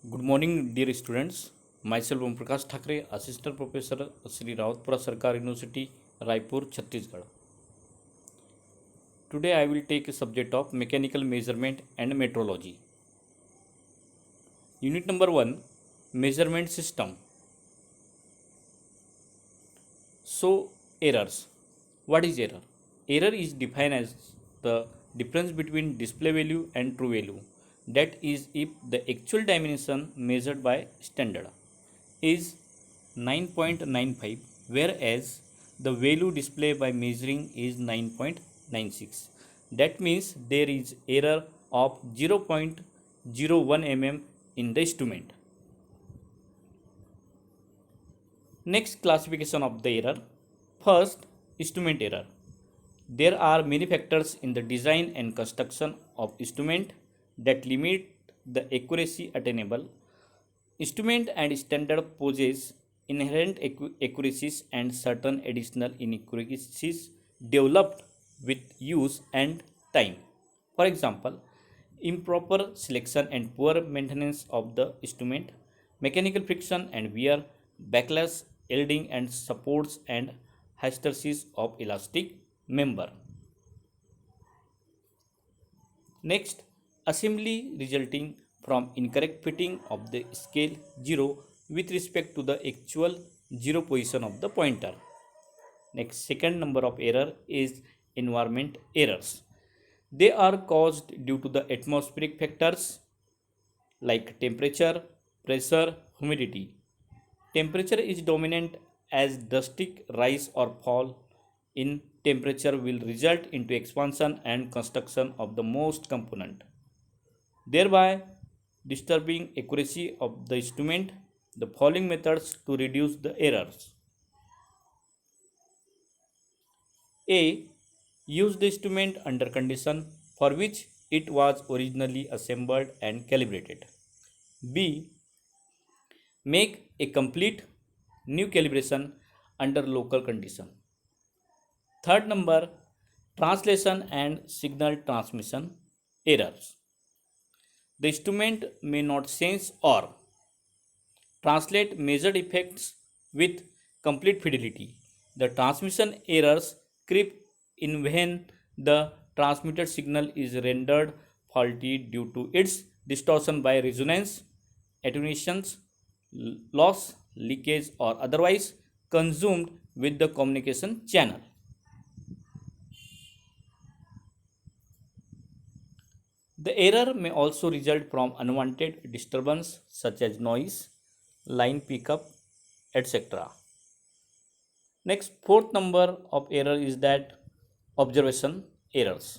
Good morning, dear students. Myself Om Prakash Thakre, Assistant Professor, Sri Rawatpura Sarkar University, Raipur, Chhattisgarh. Today I will take a subject of mechanical measurement and metrology. Unit number 1, measurement system. So, errors. What is error? Error is defined as the difference between display value and true value. That is, if the actual dimension measured by standard is 9.95, whereas the value displayed by measuring is 9.96. That means there is error of 0.01 mm in the instrument. Next classification of the error. First, instrument error. There are many factors in the design and construction of instrument that limit the accuracy attainable. Instrument and standard poses inherent accuracies and certain additional inaccuracies developed with use and time. For example, improper selection and poor maintenance of the instrument, mechanical friction and wear, backlash, yielding and supports and hysteresis of elastic member. Next, assembly resulting from incorrect fitting of the scale 0 with respect to the actual 0 position of the pointer. Next, second number of error is environment errors. They are caused due to the atmospheric factors like temperature, pressure, humidity. Temperature is dominant as drastic rise or fall in temperature will result into expansion and construction of the most component, thereby disturbing accuracy of the instrument. The following methods to reduce the errors. A. Use the instrument under condition for which it was originally assembled and calibrated. B. Make a complete new calibration under local condition. Third number, translation and signal transmission errors. The instrument may not sense or translate measured effects with complete fidelity. The transmission errors creep in when the transmitted signal is rendered faulty due to its distortion by resonance, attenuations, loss, leakage, or otherwise consumed with the communication channel. The error may also result from unwanted disturbance such as noise, line pickup, etc. Next, fourth number of error is that observation errors.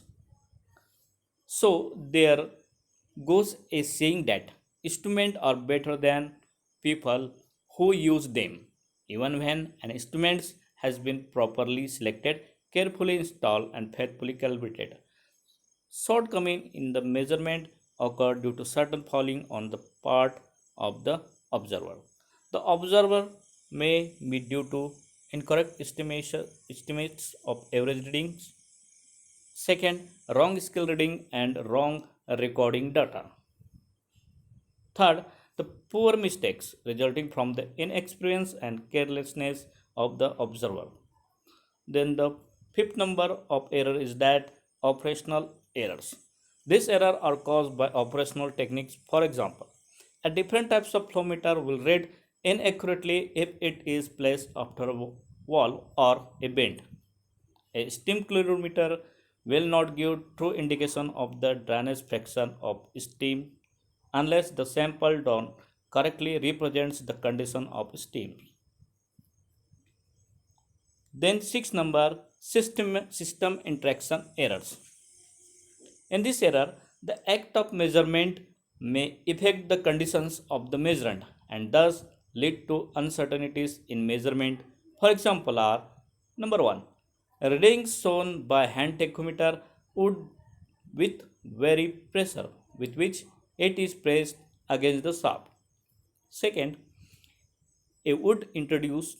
So there goes a saying that instruments are better than people who use them. Even when an instrument has been properly selected, carefully installed, and faithfully calibrated, shortcoming in the measurement occur due to certain falling on the part of the observer. The observer may be due to incorrect estimates of average readings. Second, wrong scale reading and wrong recording data. Third, the poor mistakes resulting from the inexperience and carelessness of the observer. Then the fifth number of error is that operational errors. These errors are caused by operational techniques. For example, a different types of flow meter will read inaccurately if it is placed after a wall or a bend. A steam calorimeter will not give true indication of the drainage fraction of steam unless the sample done correctly represents the condition of steam. Then six number system interaction errors. In this error, the act of measurement may affect the conditions of the measurement and thus lead to uncertainties in measurement. For example, are number one, readings shown by hand tachometer would with very pressure with which it is pressed against the shaft. Second, it would introduce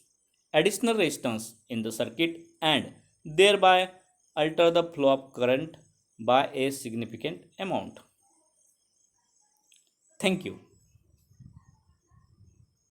additional resistance in the circuit and thereby alter the flow of current by a significant amount. Thank you.